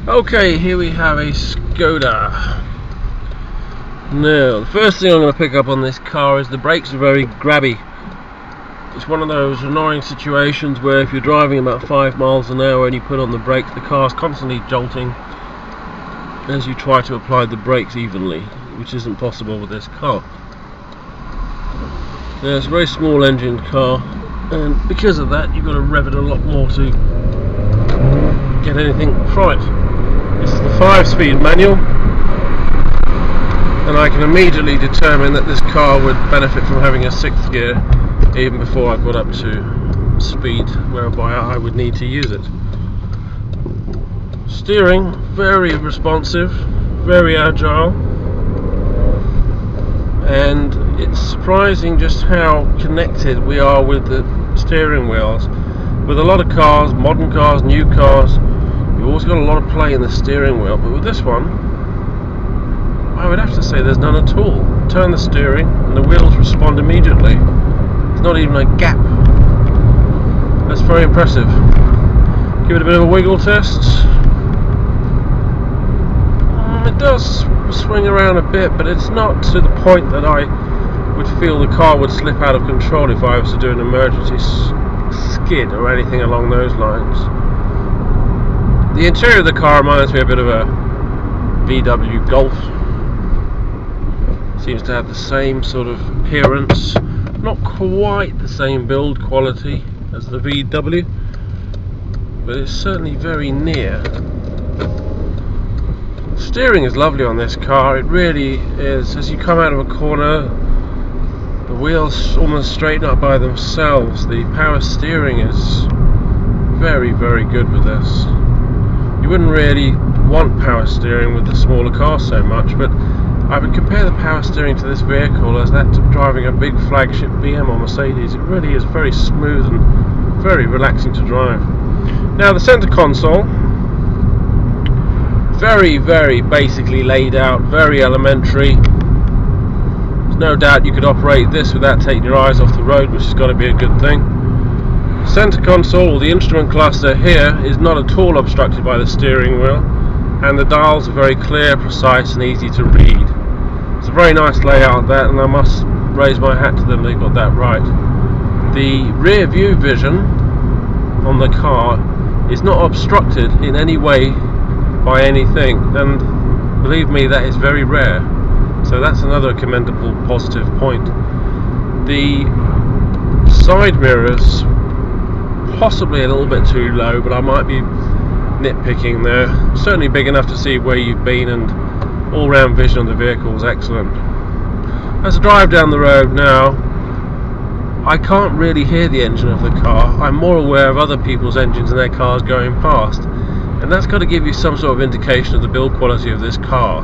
Okay, here we have a Skoda. Now, the first thing I'm going to pick up on this car is the brakes are very grabby. It's one of those annoying situations where if you're driving about 5 miles an hour and you put on the brakes, the car's constantly jolting as you try to apply the brakes evenly, which isn't possible with this car. Now, it's a very small engined car, and because of that you've got to rev it a lot more to get anything from it. This is the 5-speed manual, and I can immediately determine that this car would benefit from having a 6th gear even before I got up to speed whereby I would need to use it. Steering, very responsive, very agile, and it's surprising just how connected we are with the steering wheels. With a lot of cars, modern cars, new cars, you've always got a lot of play in the steering wheel, but with this one I would have to say there's none at all. Turn the steering and the wheels respond immediately. There's not even a gap. That's very impressive. Give it a bit of a wiggle test. It does swing around a bit, but it's not to the point that I would feel the car would slip out of control if I was to do an emergency skid or anything along those lines. The interior of the car reminds me a bit of a VW Golf. Seems to have the same sort of appearance, not quite the same build quality as the VW, but it's certainly very near. Steering is lovely on this car, it really is. As you come out of a corner, the wheels almost straighten up by themselves. The power steering is very, very good with this. You wouldn't really want power steering with the smaller car so much, but I would compare the power steering to this vehicle as that to driving a big flagship BM or Mercedes. It really is very smooth and very relaxing to drive. Now, the center console, very, very basically laid out, very elementary. There's no doubt you could operate this without taking your eyes off the road, which has got to be a good thing. Center console, the instrument cluster here, is not at all obstructed by the steering wheel, and the dials are very clear, precise and easy to read. It's a very nice layout that, and I must raise my hat to them, they got that right. The rear view vision on the car is not obstructed in any way by anything, and believe me, that is very rare, so that's another commendable positive point. The side mirrors, possibly a little bit too low, but I might be nitpicking there. Certainly big enough to see where you've been, and all-round vision of the vehicle is excellent. As I drive down the road now, I can't really hear the engine of the car. I'm more aware of other people's engines and their cars going past, and that's got to give you some sort of indication of the build quality of this car.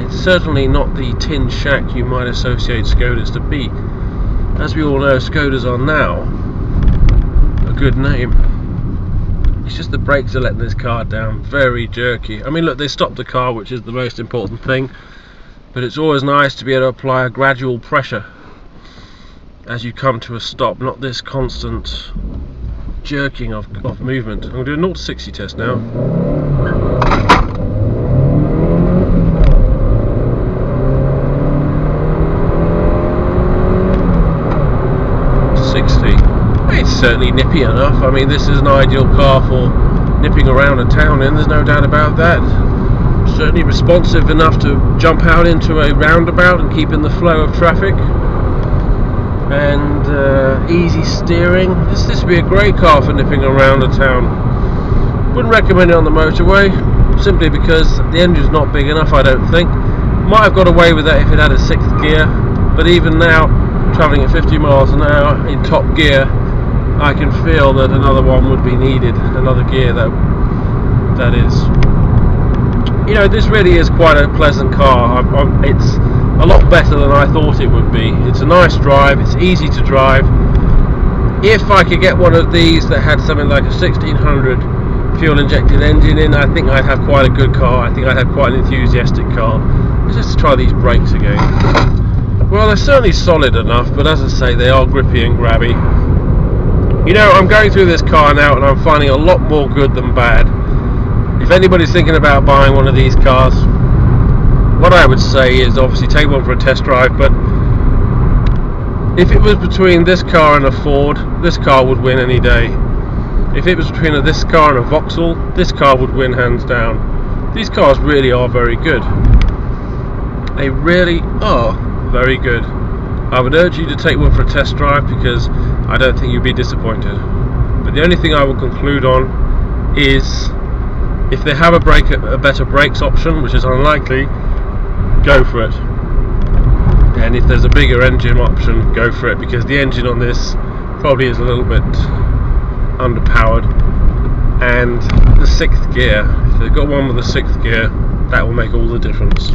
It's certainly not the tin shack you might associate Skodas to be. As we all know, Skodas are now a good name. It's just the brakes are letting this car down, very jerky. I mean, look, they stopped the car, which is the most important thing, but it's always nice to be able to apply a gradual pressure as you come to a stop, not this constant jerking of movement. I'm going to do a 0 to 60 test now. It's certainly nippy enough. I mean, this is an ideal car for nipping around a town in, there's no doubt about that. Certainly responsive enough to jump out into a roundabout and keep in the flow of traffic. And easy steering. This would be a great car for nipping around a town. Wouldn't recommend it on the motorway, simply because the engine's not big enough, I don't think. Might have got away with that if it had a 6th gear, but even now, travelling at 50 miles an hour in top gear, I can feel that another one would be needed, another gear that is. You know, this really is quite a pleasant car. It's a lot better than I thought it would be. It's a nice drive, it's easy to drive. If I could get one of these that had something like a 1600 fuel injected engine in, I think I'd have quite a good car. I think I'd have quite an enthusiastic car. Let's just try these brakes again. Well, they're certainly solid enough, but as I say, they are grippy and grabby. You know, I'm going through this car now and I'm finding a lot more good than bad. if anybody's thinking about buying one of these cars, what I would say is obviously take one for a test drive, but if it was between this car and a Ford, this car would win any day. If it was between this car and a Vauxhall, this car would win hands down. These cars really are very good. They really are very good. I would urge you to take one for a test drive because I don't think you'll be disappointed. But the only thing I will conclude on is if they have a better brakes option, which is unlikely, go for it. And if there's a bigger engine option, go for it, because the engine on this probably is a little bit underpowered. And the 6th gear, if they've got one with the 6th gear, that will make all the difference.